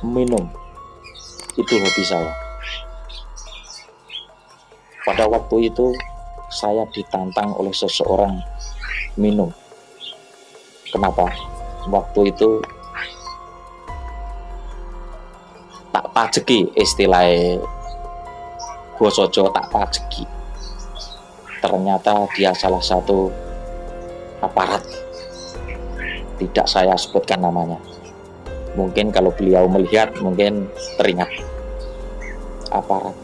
minum itu hobi saya. Pada waktu itu saya ditantang oleh seseorang minum. Kenapa? Waktu itu tak pajeki, istilahnya basa Jawa, tak pajeki. Ternyata dia salah satu aparat, tidak saya sebutkan namanya. Mungkin kalau beliau melihat mungkin teringat. Aparat.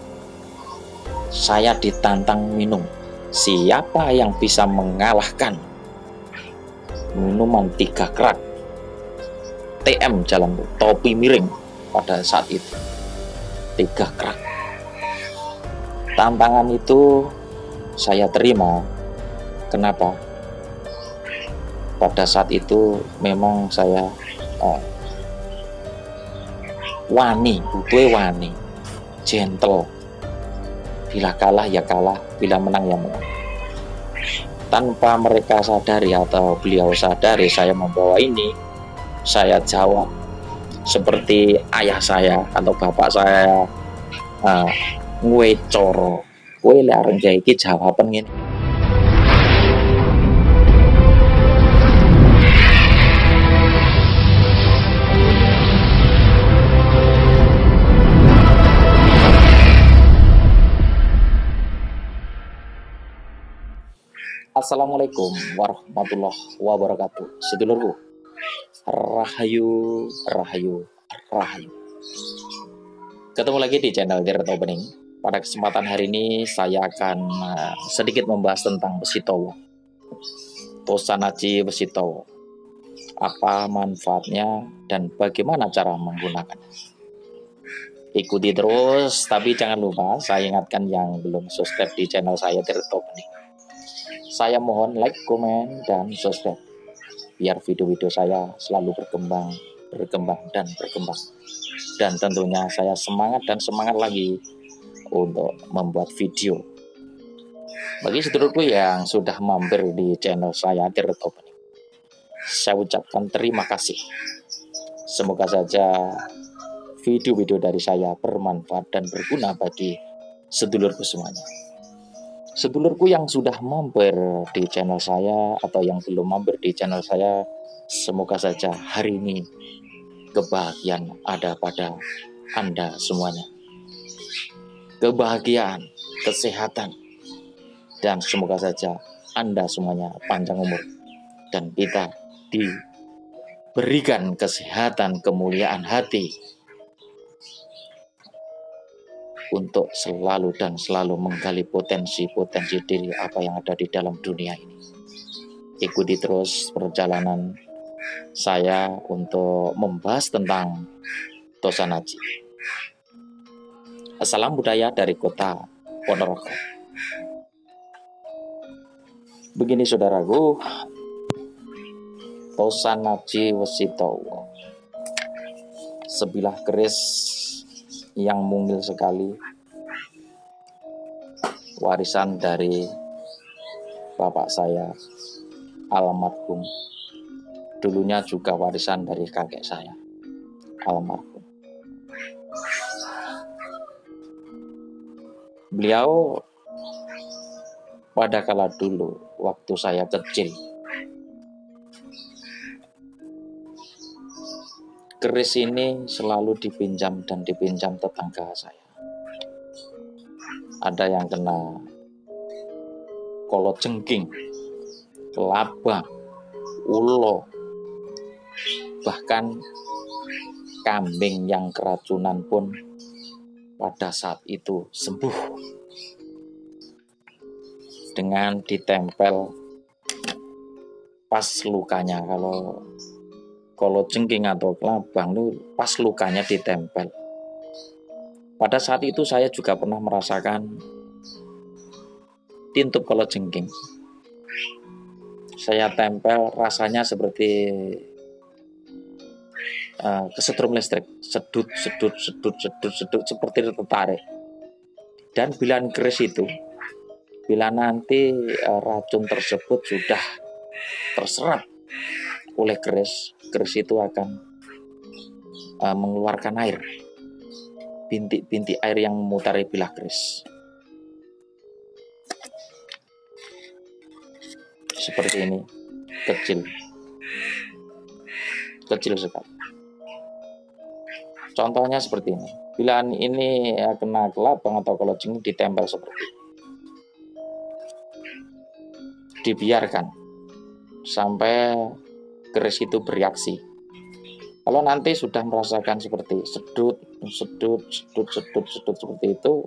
Saya ditantang minum. Siapa yang bisa mengalahkan minuman 3 kerak TM jalan topi miring pada saat itu? 3 kerak. Tantangan itu saya terima. Kenapa? Pada saat itu memang saya wani, gentle. Bila kalah ya kalah, bila menang ya menang. Tanpa mereka sadari atau beliau sadari saya membawa ini, saya jawab seperti ayah saya atau bapak saya, ngue coro, kue larang iki jawaban ngene. Assalamualaikum warahmatullahi wabarakatuh. Sedulurku, rahayu. Ketemu lagi di channel Tirta Opening. Pada kesempatan hari ini saya akan sedikit membahas tentang besi towo. Tosanaji besi towo. Apa manfaatnya dan bagaimana cara menggunakannya. Ikuti terus, tapi jangan lupa saya ingatkan yang belum subscribe di channel saya Tirta Opening. Saya mohon like, komen, dan subscribe biar video-video saya selalu berkembang. Dan tentunya saya semangat lagi untuk membuat video. Bagi sedulurku yang sudah mampir di channel saya Tirta Opening, saya ucapkan terima kasih. Semoga saja video-video dari saya bermanfaat dan berguna bagi sedulurku semuanya. Sedulurku yang sudah mampir di channel saya atau yang belum mampir di channel saya, semoga saja hari ini kebahagiaan ada pada Anda semuanya. Kebahagiaan, kesehatan, dan semoga saja Anda semuanya panjang umur dan kita diberikan kesehatan, kemuliaan hati untuk selalu menggali potensi diri apa yang ada di dalam dunia ini. Ikuti terus perjalanan saya untuk membahas tentang Tosanaji. Salam budaya dari kota Ponorogo. Begini saudaraku, Tosanaji wesi towo. Sebilah keris yang mungil sekali, warisan dari bapak saya almarhum, dulunya juga warisan dari kakek saya almarhum. Beliau pada kala dulu waktu saya kecil, keris ini selalu dipinjam tetangga saya. Ada yang kena kolojengking, kelabang, ulo, bahkan kambing yang keracunan pun pada saat itu sembuh dengan ditempel pas lukanya. Kalau jengking atau kelabang itu pas lukanya ditempel. Pada saat itu saya juga pernah merasakan tintup kalau jengking. Saya tempel, rasanya seperti kesetrum listrik, sedut seperti tertarik. Dan bila keris itu, bila nanti racun tersebut sudah terserap oleh keris itu akan mengeluarkan air, bintik-bintik air yang memutari bilah keris. Seperti ini, kecil sekali. Contohnya seperti ini. Bila ini kena kelabang atau kelocing, ditempel seperti ini. Dibiarkan sampai keris itu bereaksi. Kalau nanti sudah merasakan seperti sedut seperti itu,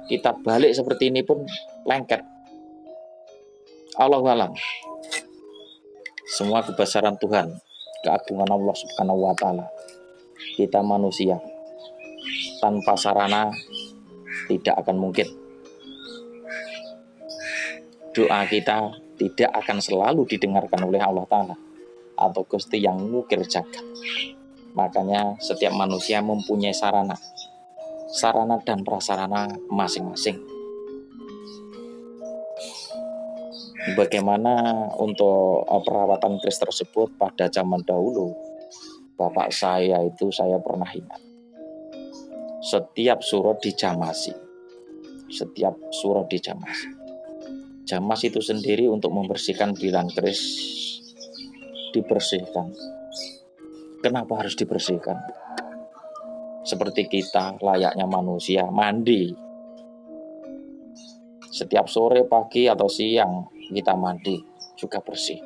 kita balik seperti ini pun lengket. Allahu a'lam. Semua kebesaran Tuhan, keagungan Allah Subhanahu wa taala. Kita manusia tanpa sarana tidak akan mungkin. Doa kita tidak akan selalu didengarkan oleh Allah Ta'ala atau Gusti yang ngukir jagat. Makanya setiap manusia mempunyai sarana dan prasarana masing-masing. Bagaimana untuk perawatan keris tersebut pada zaman dahulu, bapak saya itu saya pernah ingat. Setiap surau dijamasi. Jamas itu sendiri untuk membersihkan bilan keris dibersihkan. Kenapa harus dibersihkan? Seperti kita layaknya manusia mandi. Setiap sore, pagi atau siang kita mandi juga bersih.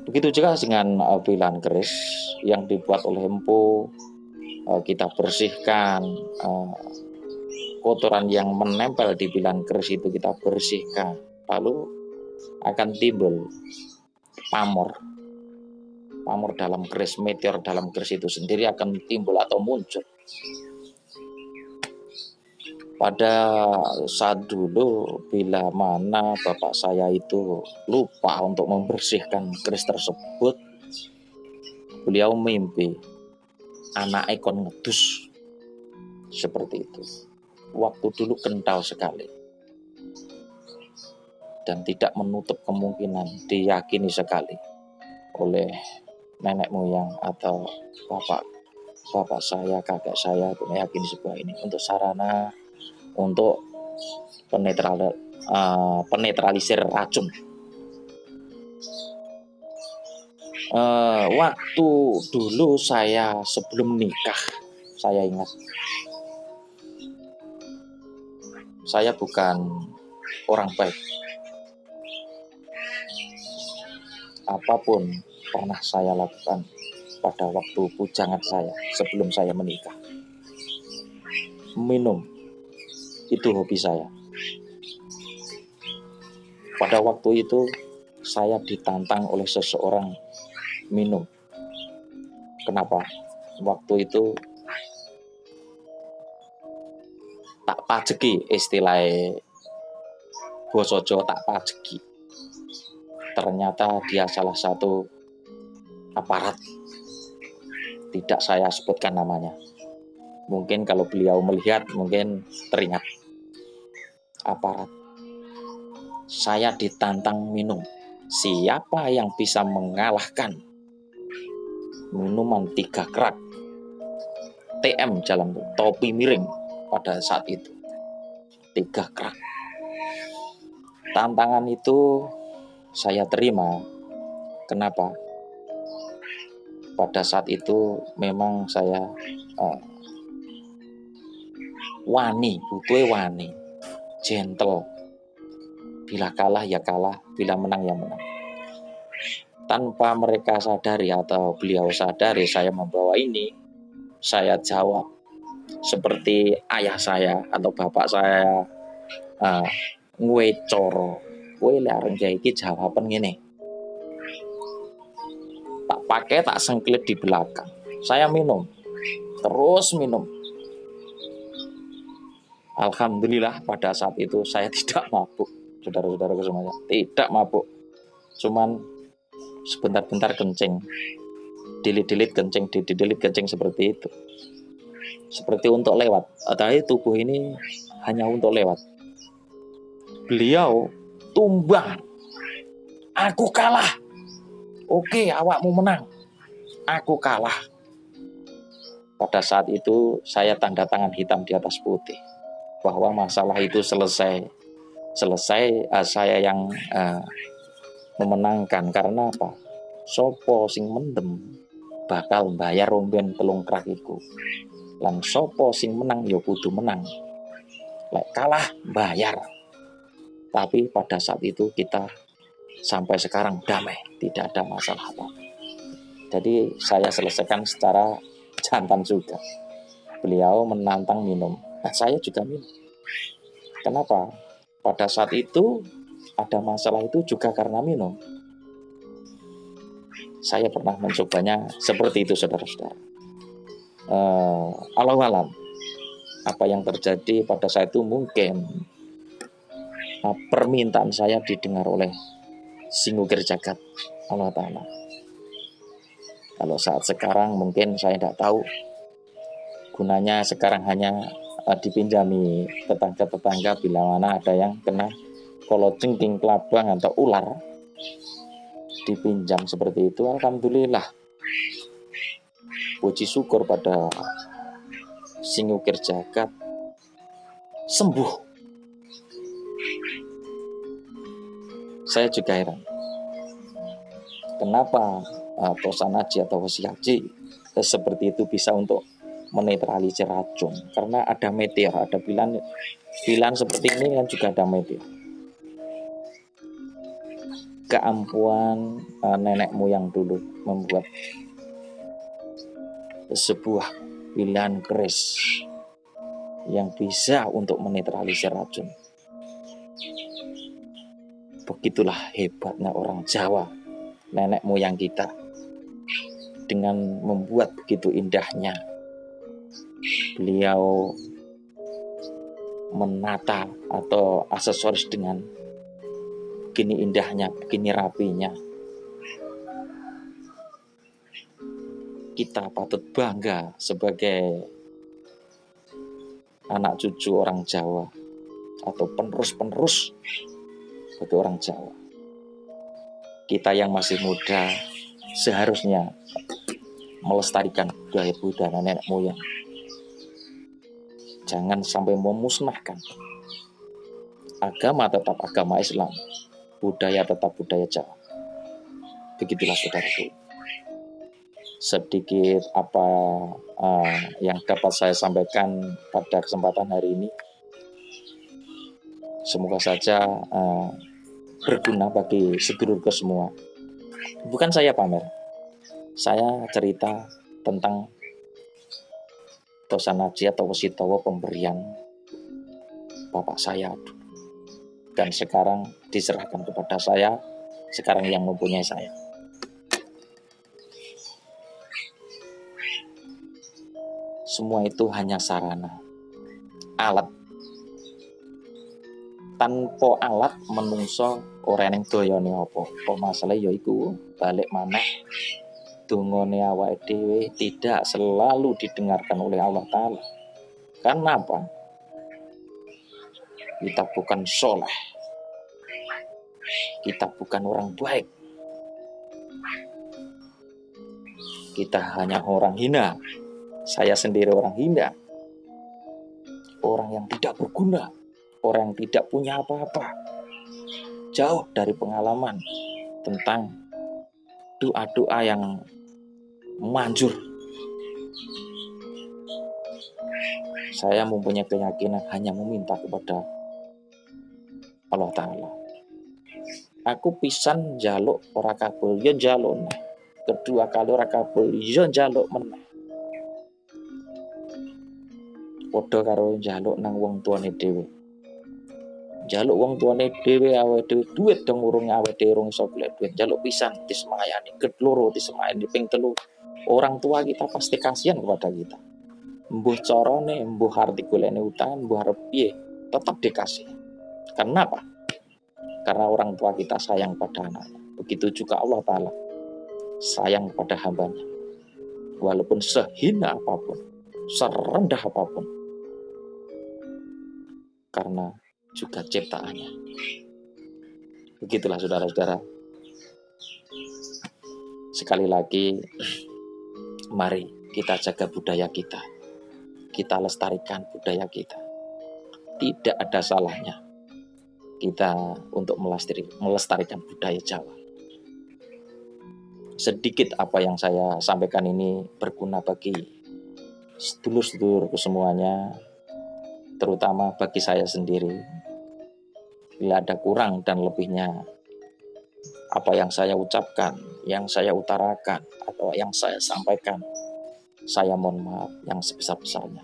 Begitu juga dengan bilan keris yang dibuat oleh empu, kita bersihkan. Kotoran yang menempel di bilan keris itu kita bersihkan, lalu akan timbul pamor dalam keris, meteor dalam keris itu sendiri akan timbul atau muncul. Pada saat dulu, bila mana bapak saya itu lupa untuk membersihkan keris tersebut, beliau mimpi anak ekon ngedus seperti itu. Waktu dulu kental sekali dan tidak menutup kemungkinan, diyakini sekali oleh nenek moyang atau bapak saya, kakek saya itu meyakini sebuah ini untuk sarana untuk penetralisir racun. Waktu dulu saya sebelum nikah, saya ingat saya bukan orang baik. Apapun pernah saya lakukan pada waktu bujangan saya sebelum saya menikah. Minum, itu hobi saya. Pada waktu itu saya ditantang oleh seseorang minum. Kenapa? Waktu itu tak pajeki, istilahnya basa Jawa, tak pajeki. Ternyata dia salah satu aparat, tidak saya sebutkan namanya. Mungkin kalau beliau melihat mungkin teringat. Aparat. Saya ditantang minum. Siapa yang bisa mengalahkan minuman 3 kerak TM dalam topi miring pada saat itu, 3 kerak. Tantangan itu saya terima. Kenapa? Pada saat itu memang saya wani, butuh wani, gentle. Bila kalah ya kalah, bila menang ya menang. Tanpa mereka sadari atau beliau sadari saya membawa ini, saya jawab seperti ayah saya atau bapak saya, ngwecoro, kowe lek iki jawaban ngene. Tak pakai, tak sengklit di belakang. Saya minum, terus minum. Alhamdulillah pada saat itu saya tidak mabuk, saudara-saudaraku semuanya, tidak mabuk. Cuman sebentar-bentar kencing, dilit-dilit kencing seperti itu. Seperti untuk lewat. Tapi tubuh ini hanya untuk lewat. Beliau tumbang. Aku kalah. Oke, awakmu menang. Aku kalah. pada saat itu saya tanda tangan hitam di atas putih bahwa masalah itu selesai. Saya yang memenangkan. Karena apa? Sopo sing mendem bakal bayar romben telung krak iku. Lan sopo sing menang ya kudu menang. Lek kalah bayar. Tapi pada saat itu kita sampai sekarang damai, tidak ada masalah apa. Jadi saya selesaikan secara jantan juga. Beliau menantang minum, nah, saya juga minum. Kenapa? Pada saat itu ada masalah itu juga karena minum. Saya pernah mencobanya seperti itu, saudara-saudara. Allahu alam, apa yang terjadi pada saat itu mungkin permintaan saya didengar oleh Singukir Jagat Allah Ta'ala. Kalau saat sekarang mungkin saya tidak tahu. Gunanya sekarang hanya dipinjami tetangga-tetangga bila mana ada yang kena kalau cengking, kelabang atau ular, dipinjam seperti itu. Alhamdulillah, puji syukur pada Singukir Jagat, sembuh. Saya juga heran, kenapa tosan haji atau wasi haji seperti itu bisa untuk menetralisir racun. Karena ada meteor, ada bilan seperti ini kan juga ada meteor. Keampuhan nenek moyang dulu membuat sebuah pilihan keris yang bisa untuk menetralisir racun. Begitulah hebatnya orang Jawa, nenek moyang kita, dengan membuat begitu indahnya. Beliau menata atau aksesoris dengan begini indahnya, begini rapinya. Kita patut bangga sebagai anak cucu orang Jawa atau penerus bagi orang Jawa. Kita yang masih muda seharusnya melestarikan budaya nenek moyang. Jangan sampai memusnahkan. Agama tetap agama Islam, budaya tetap budaya Jawa. Begitulah saudaraku. Sedikit apa yang dapat saya sampaikan pada kesempatan hari ini. Semoga saja berguna bagi sedulurku semua. Bukan saya pamer, saya cerita tentang tosan haji atau wasitowo pemberian bapak saya dulu. Dan sekarang diserahkan kepada saya, sekarang yang mempunyai saya. Semua itu hanya sarana, alat. Tanpa alat menungso ora ning doyane apa. Masalah yaiku balik maneh dongane awake dhewe tidak selalu didengarkan oleh Allah Ta'ala. Karena apa? Kita bukan soleh, kita bukan orang baik, kita hanya orang hina. Saya sendiri orang hina, orang yang tidak berguna, orang yang tidak punya apa-apa, jauh dari pengalaman tentang doa-doa yang manjur. Saya mempunyai keyakinan hanya meminta kepada Allah Ta'ala. Aku pisan njaluk ora kabul, ya njaluk neh. Kedua kali ora kabul, ya njaluk meneh. Padha karo njaluk nang wong tuane dhewe. Njaluk wong tuane dhewe awake dhewe duit dong urung awake dhewe urung iso golek duit. Njaluk pisan disemayani, kedloro disemayani, ping telu. Orang tua kita pasti kasihan kepada kita. Mbuh carane, mbuh arti golekne utang, mbuh arep piye, tetap dikasih. Karena apa? Karena orang tua kita sayang pada anaknya. Begitu juga Allah Ta'ala sayang pada hambanya. Walaupun sehina apapun, serendah apapun, karena juga ciptaannya. Begitulah saudara-saudara. Sekali lagi, mari kita jaga budaya kita, kita lestarikan budaya kita. Tidak ada salahnya kita untuk melestarikan budaya Jawa. Sedikit apa yang saya sampaikan ini berguna bagi sedulur-sedulurku semuanya, terutama bagi saya sendiri. Bila ada kurang dan lebihnya apa yang saya ucapkan, yang saya utarakan, atau yang saya sampaikan, saya mohon maaf yang sebesar-besarnya.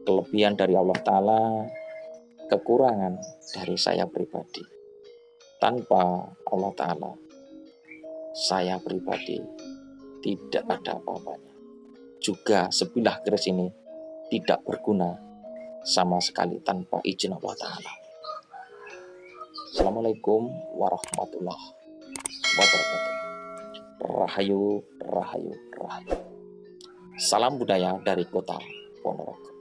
Kelebihan dari Allah Ta'ala, kekurangan dari saya pribadi. Tanpa Allah Ta'ala, saya pribadi tidak ada apa-apanya. Juga sebilah keris ini tidak berguna sama sekali tanpa izin Allah Ta'ala. Assalamualaikum warahmatullahi wabarakatuh. Rahayu, rahayu, rahayu. Salam budaya dari kota Ponorogo.